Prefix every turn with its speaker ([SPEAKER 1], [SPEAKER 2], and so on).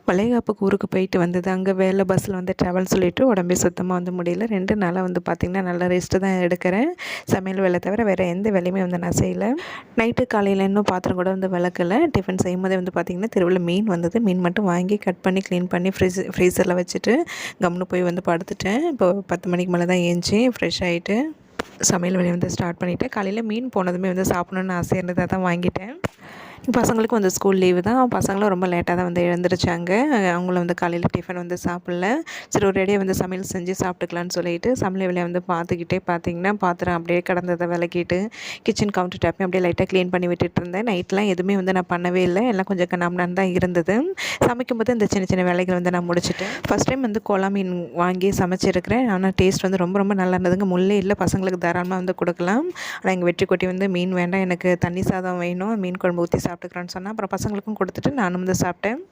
[SPEAKER 1] வளைகாப்புக்கு ஊருக்கு போயிட்டு வந்தது. அங்கே வேலை பஸ்ஸில் வந்து ட்ராவல்னு சொல்லிட்டு உடம்பே சுத்தமாக வந்து முடியல. 2 நாளாக வந்து பார்த்திங்கன்னா நல்லா ரெஸ்ட்டு தான் எடுக்கிறேன். சமையல் வேலை தவிர வேறு எந்த வேலையுமே வந்து நான் செய்யலை. நைட்டு காலையில் இன்னும் பாத்திரம் கூட வந்து விளக்கலை. டிஃபன் செய்யும்போதே வந்து பார்த்திங்கன்னா தெருவில் மீன் வந்தது. மீன் மட்டும் வாங்கி கட் பண்ணி க்ளீன் பண்ணி ஃப்ரீசரில் வச்சுட்டு கம்முன்னு போய் வந்து படுத்துட்டேன். இப்போ 10 மணிக்கு மேலே தான் ஏந்திச்சி ஃப்ரெஷ் ஆகிட்டு சமையல் வேலையை வந்து ஸ்டார்ட் பண்ணிவிட்டேன். காலையில் மீன் போனதுமே வந்து சாப்பிடணுன்னு ஆசை இருந்தது, அதான் வாங்கிட்டேன். பசங்களுக்கும் வந்து ஸ்கூல் லீவு தான். பசங்களும் ரொம்ப லேட்டாக தான் வந்து எழுந்திரிச்சாங்க. அவங்களும் வந்து காலையில் டிஃபன் வந்து சாப்பிடல. சரி ஒரு ரெடியாக வந்து சமையல் செஞ்சு சாப்பிட்டுக்கலான்னு சொல்லிட்டு சமையல் வேலையை வந்து பார்த்துக்கிட்டே பார்த்திங்கன்னா பாத்திரம் அப்படியே கடந்ததை விளக்கிட்டு கிச்சன் கவுண்டர் டாப்பையும் அப்படியே லைட்டாக க்ளீன் பண்ணி விட்டுட்டு இருந்தேன். நைட்லாம் எதுவுமே வந்து நான் பண்ணவே இல்லை. எல்லாம் கொஞ்சம் கண்ணாமண்ணான்னு தான் இருந்தது. சமைக்கும்போது இந்த சின்ன சின்ன வேலைகள் வந்து நான் முடிச்சுட்டேன். ஃபஸ்ட் டைம் வந்து கோலா மீன் வாங்கி சமைச்சிருக்கிறேன். ஆனால் டேஸ்ட் வந்து ரொம்ப ரொம்ப நல்லா இருந்ததுங்க. முள்ளே இல்லை, பசங்களுக்கு தாராளமாக வந்து கொடுக்கலாம். ஆனால் எங்கள் வெற்றி கொட்டி வந்து மீன் வேண்டாம், எனக்கு தண்ணி சாதம் வேணும், மீன் குழம்பு ஊற்றி சாப்பிட்டுக்கிறேன்னு சொன்னேன். அப்புறம் பசங்களுக்கும் கொடுத்துட்டு நானும் வந்து சாப்பிட்டேன்.